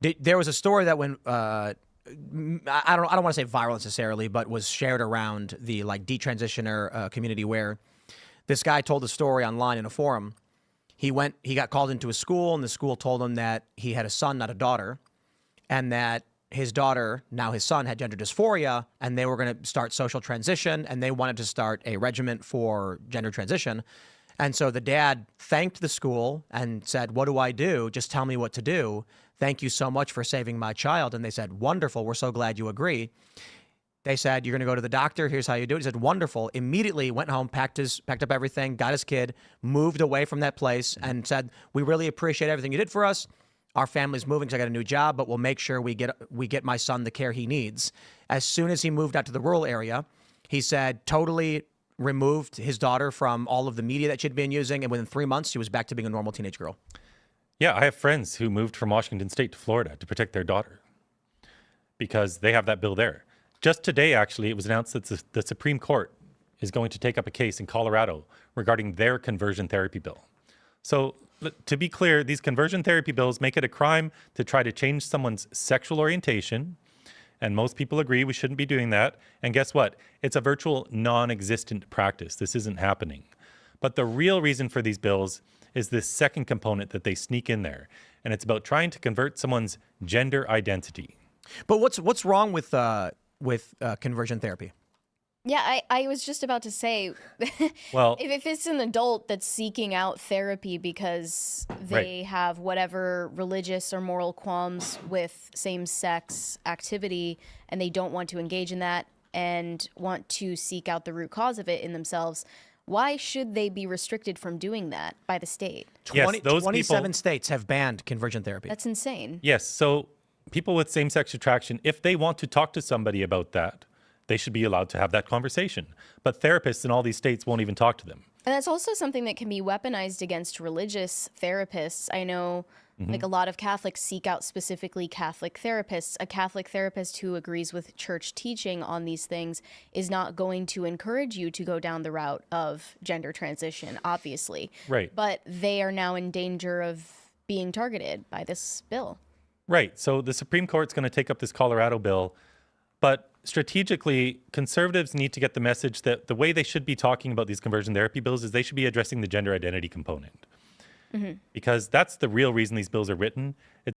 There was a story that went, I don't want to say viral necessarily, but was shared around the like detransitioner community, where this guy told a story online in a forum. He got called into a school, and the school told him that he had a son, not a daughter, and that his daughter, now his son, had gender dysphoria, and they were going to start social transition, and they wanted to start a regiment for gender transition. And so the dad thanked the school and said, "What do I do? Just tell me what to do. Thank you so much for saving my child." And they said, "Wonderful. We're so glad you agree." They said, "You're going to go to the doctor. Here's how you do it." He said, "Wonderful." Immediately went home, packed up everything, got his kid, moved away from that place, and said, "We really appreciate everything you did for us. Our family's moving because I got a new job, but we'll make sure we get my son the care he needs." As soon as he moved out to the rural area, he said totally removed his daughter from all of the media that she'd been using, and within 3 months, she was back to being a normal teenage girl. Yeah, I have friends who moved from Washington State to Florida to protect their daughter because they have that bill there. Just today, actually, it was announced that the Supreme Court is going to take up a case in Colorado regarding their conversion therapy bill. So to be clear, these conversion therapy bills make it a crime to try to change someone's sexual orientation. And most people agree we shouldn't be doing that. And guess what? It's a virtual non-existent practice. This isn't happening. But the real reason for these bills is this second component that they sneak in there. And it's about trying to convert someone's gender identity. But what's wrong with conversion therapy? Yeah, I was just about to say, well, if it's an adult that's seeking out therapy because they have whatever religious or moral qualms with same-sex activity and they don't want to engage in that and want to seek out the root cause of it in themselves, why should they be restricted from doing that by the state? 27 states have banned conversion therapy. That's insane. Yes, so people with same-sex attraction, if they want to talk to somebody about that, they should be allowed to have that conversation. But therapists in all these states won't even talk to them. And that's also something that can be weaponized against religious therapists. I know like a lot of Catholics seek out specifically Catholic therapists. A Catholic therapist who agrees with church teaching on these things is not going to encourage you to go down the route of gender transition, obviously. Right. But they are now in danger of being targeted by this bill. Right. So the Supreme Court's going to take up this Colorado bill. But strategically, conservatives need to get the message that the way they should be talking about these conversion therapy bills is they should be addressing the gender identity component. Because that's the real reason these bills are written.